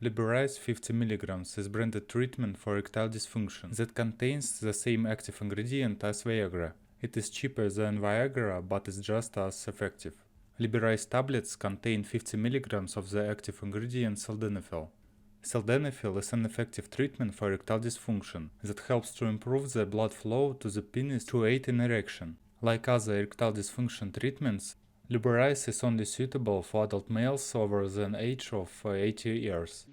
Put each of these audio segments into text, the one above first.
Liberize 50 mg is branded treatment for erectile dysfunction that contains the same active ingredient as Viagra. It is cheaper than Viagra but is just as effective. Liberize tablets contain 50 mg of the active ingredient Sildenafil. Sildenafil is an effective treatment for erectile dysfunction that helps to improve the blood flow to the penis to aid in erection. Like other erectile dysfunction treatments, Liberize is only suitable for adult males over the age of 80 years.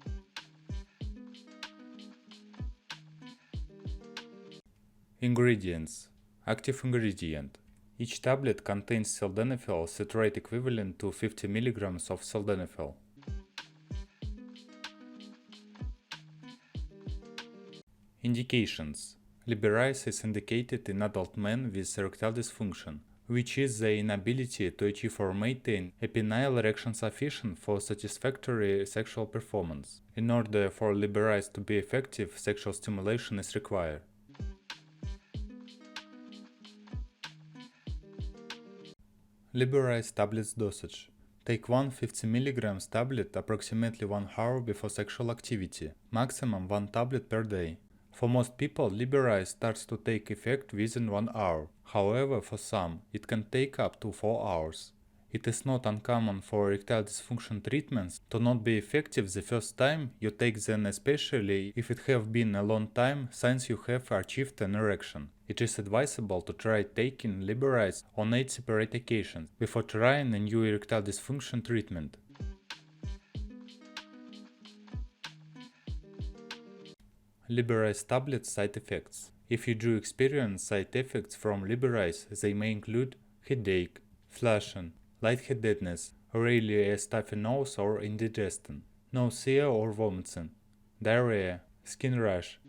Ingredients. Active ingredient. Each tablet contains sildenafil citrate equivalent to 50 mg of sildenafil. Indications. Liberize is indicated in adult men with erectile dysfunction, which is the inability to achieve or maintain a penile erection sufficient for satisfactory sexual performance. In order for Liberize to be effective, sexual stimulation is required. Liberize tablets dosage. Take one 50 mg tablet approximately 1 hour before sexual activity, maximum 1 tablet per day. For most people, Liberize starts to take effect within 1 hour. However, for some, it can take up to 4 hours. It is not uncommon for erectile dysfunction treatments to not be effective the first time you take them, especially if it have been a long time since you have achieved an erection. It is advisable to try taking Liberize on 8 separate occasions before trying a new erectile dysfunction treatment. Liberize tablet side effects. If you do experience side effects from Liberize, they may include headache, flushing, lightheadedness, rarely a stuffy nose or indigestion, nausea or vomiting, diarrhea, skin rash.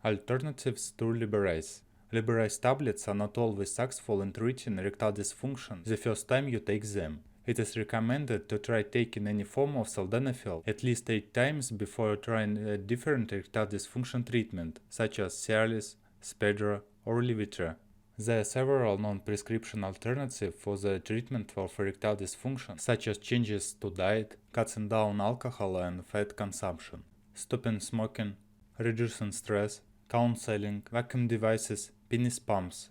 Alternatives to Liberize. Liberize tablets are not always successful in treating erectile dysfunction the first time you take them. It is recommended to try taking any form of sildenafil at least 8 times before trying a different erectile dysfunction treatment, such as Cialis, Spedra, or Levitra. There are several non-prescription alternatives for the treatment of erectile dysfunction, such as changes to diet, cutting down alcohol and fat consumption, stopping smoking, reducing stress, counseling, vacuum devices, penis pumps,